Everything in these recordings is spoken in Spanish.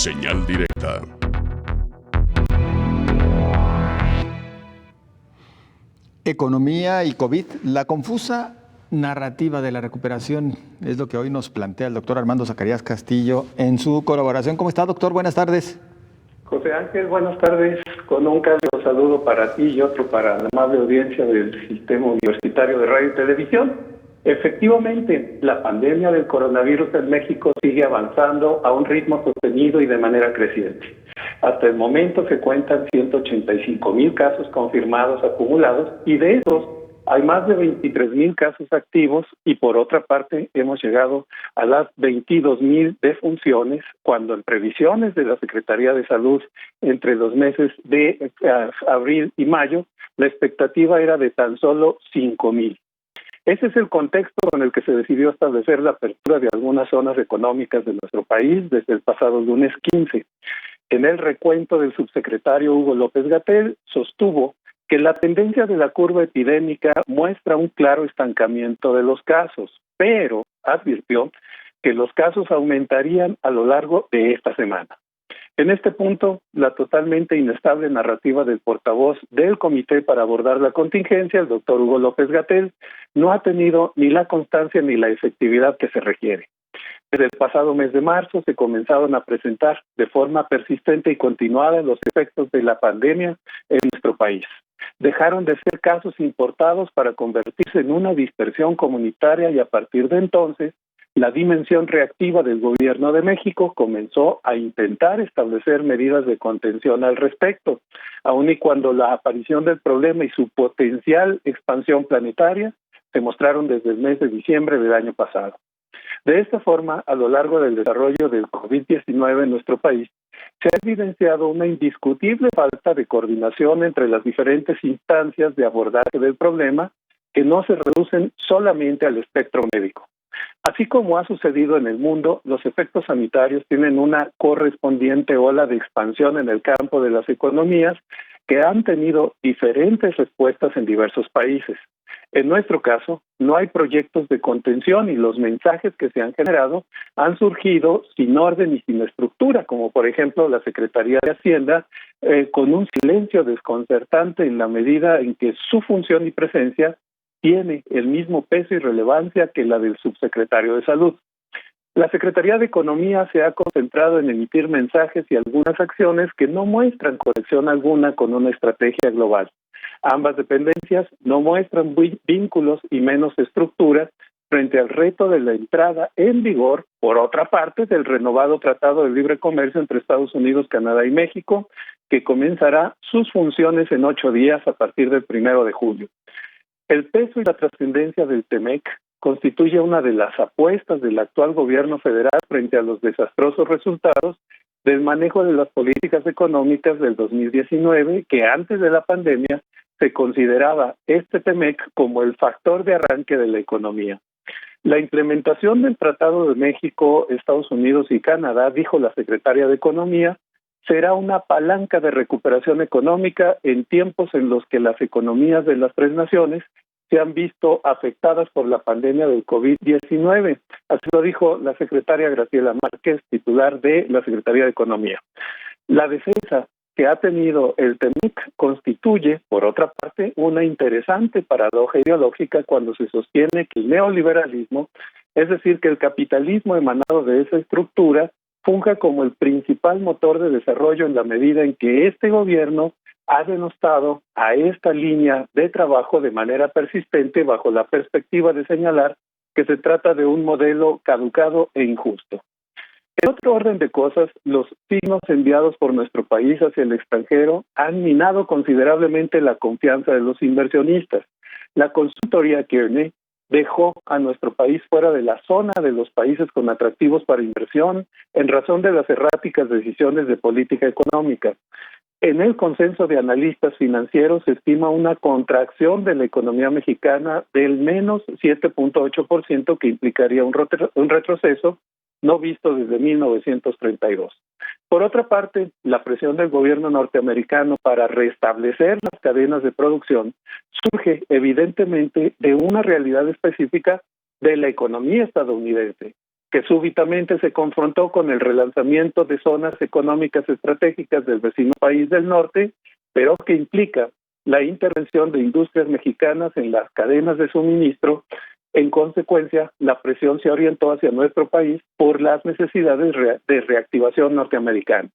Señal directa. Economía y COVID, la confusa narrativa de la recuperación es lo que hoy nos plantea el doctor Armando Zacarías Castillo en su colaboración. ¿Cómo está, doctor? Buenas tardes. José Ángel, buenas tardes. Con un cálido saludo para ti y otro para la amable audiencia del Sistema Universitario de Radio y Televisión. Efectivamente, la pandemia del coronavirus en México sigue avanzando a un ritmo sostenido y de manera creciente. Hasta el momento se cuentan 185,000 casos confirmados acumulados y de esos hay más de 23,000 casos activos y por otra parte hemos llegado a las 22,000 defunciones cuando en previsiones de la Secretaría de Salud entre los meses de abril y mayo la expectativa era de tan solo 5,000. Ese es el contexto con el que se decidió establecer la apertura de algunas zonas económicas de nuestro país desde el pasado lunes 15. En el recuento del subsecretario Hugo López-Gatell sostuvo que la tendencia de la curva epidémica muestra un claro estancamiento de los casos, pero advirtió que los casos aumentarían a lo largo de esta semana. En este punto, la totalmente inestable narrativa del portavoz del Comité para abordar la contingencia, el doctor Hugo López-Gatell, no ha tenido ni la constancia ni la efectividad que se requiere. Desde el pasado mes de marzo se comenzaron a presentar de forma persistente y continuada los efectos de la pandemia en nuestro país. Dejaron de ser casos importados para convertirse en una dispersión comunitaria y a partir de entonces, la dimensión reactiva del gobierno de México comenzó a intentar establecer medidas de contención al respecto, aun y cuando la aparición del problema y su potencial expansión planetaria se mostraron desde el mes de diciembre del año pasado. De esta forma, a lo largo del desarrollo del COVID-19 en nuestro país, se ha evidenciado una indiscutible falta de coordinación entre las diferentes instancias de abordaje del problema que no se reducen solamente al espectro médico. Así como ha sucedido en el mundo, los efectos sanitarios tienen una correspondiente ola de expansión en el campo de las economías que han tenido diferentes respuestas en diversos países. En nuestro caso, no hay proyectos de contención y los mensajes que se han generado han surgido sin orden y sin estructura, como por ejemplo la Secretaría de Hacienda, con un silencio desconcertante en la medida en que su función y presencia tiene el mismo peso y relevancia que la del subsecretario de Salud. La Secretaría de Economía se ha concentrado en emitir mensajes y algunas acciones que no muestran conexión alguna con una estrategia global. Ambas dependencias no muestran vínculos y menos estructuras frente al reto de la entrada en vigor, por otra parte, del renovado Tratado de Libre Comercio entre Estados Unidos, Canadá y México, que comenzará sus funciones en 8 días a partir del 1 de julio. El peso y la trascendencia del TEMEC constituye una de las apuestas del actual gobierno federal frente a los desastrosos resultados del manejo de las políticas económicas del 2019, que antes de la pandemia se consideraba este TEMEC como el factor de arranque de la economía. La implementación del Tratado de México, Estados Unidos y Canadá, dijo la secretaria de Economía, será una palanca de recuperación económica en tiempos en los que las economías de las 3 naciones se han visto afectadas por la pandemia del COVID-19. Así lo dijo la secretaria Graciela Márquez, titular de la Secretaría de Economía. La defensa que ha tenido el TEMEC constituye, por otra parte, una interesante paradoja ideológica cuando se sostiene que el neoliberalismo, es decir, que el capitalismo emanado de esa estructura, funja como el principal motor de desarrollo en la medida en que este gobierno ha denostado a esta línea de trabajo de manera persistente bajo la perspectiva de señalar que se trata de un modelo caducado e injusto. En otro orden de cosas, los signos enviados por nuestro país hacia el extranjero han minado considerablemente la confianza de los inversionistas. La consultoría Kearney dejó a nuestro país fuera de la zona de los países con atractivos para inversión en razón de las erráticas decisiones de política económica. En el consenso de analistas financieros se estima una contracción de la economía mexicana del menos 7.8%, que implicaría un retroceso no visto desde 1932. Por otra parte, la presión del gobierno norteamericano para restablecer las cadenas de producción surge evidentemente de una realidad específica de la economía estadounidense, que súbitamente se confrontó con el relanzamiento de zonas económicas estratégicas del vecino país del norte, pero que implica la intervención de industrias mexicanas en las cadenas de suministro. En consecuencia, la presión se orientó hacia nuestro país por las necesidades de reactivación norteamericana.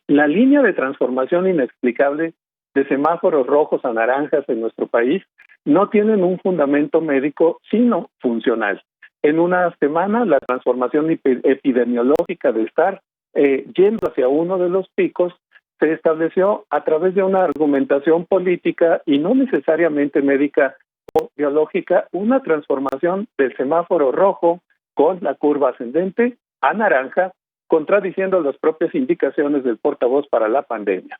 La línea de transformación inexplicable de semáforos rojos a naranjas en nuestro país no tienen un fundamento médico, sino funcional. En una semana, la transformación epidemiológica de estar yendo hacia uno de los picos se estableció a través de una argumentación política y no necesariamente médica o biológica, una transformación del semáforo rojo con la curva ascendente a naranja, contradiciendo las propias indicaciones del portavoz para la pandemia.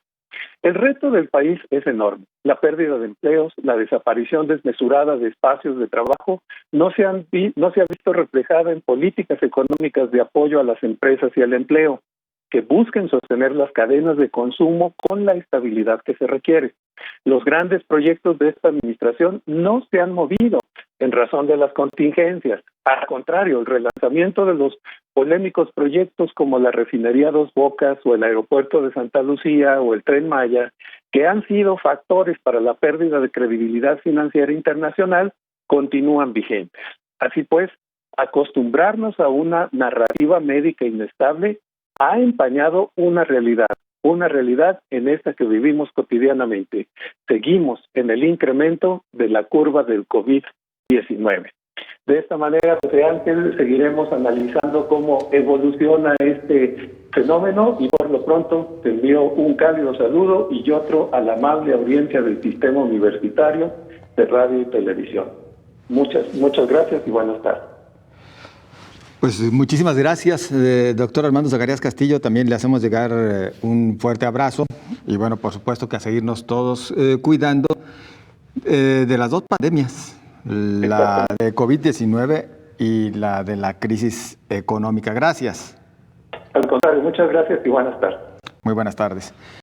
El reto del país es enorme. La pérdida de empleos, la desaparición desmesurada de espacios de trabajo no se ha visto reflejada en políticas económicas de apoyo a las empresas y al empleo, que busquen sostener las cadenas de consumo con la estabilidad que se requiere. Los grandes proyectos de esta administración no se han movido en razón de las contingencias. Al contrario, el relanzamiento de los polémicos proyectos como la refinería Dos Bocas o el aeropuerto de Santa Lucía o el Tren Maya, que han sido factores para la pérdida de credibilidad financiera internacional, continúan vigentes. Así pues, acostumbrarnos a una narrativa médica inestable ha empañado una realidad en esta que vivimos cotidianamente. Seguimos en el incremento de la curva del COVID-19. De esta manera, desde antes seguiremos analizando cómo evoluciona este fenómeno y por lo pronto te envío un cálido saludo y otro a la amable audiencia del Sistema Universitario de Radio y Televisión. Muchas gracias y buenas tardes. Pues muchísimas gracias, doctor Armando Zacarías Castillo. También le hacemos llegar un fuerte abrazo y bueno, por supuesto que a seguirnos todos cuidando de las dos pandemias, la de COVID-19 y la de la crisis económica. Gracias. Al contrario, muchas gracias y buenas tardes. Muy buenas tardes.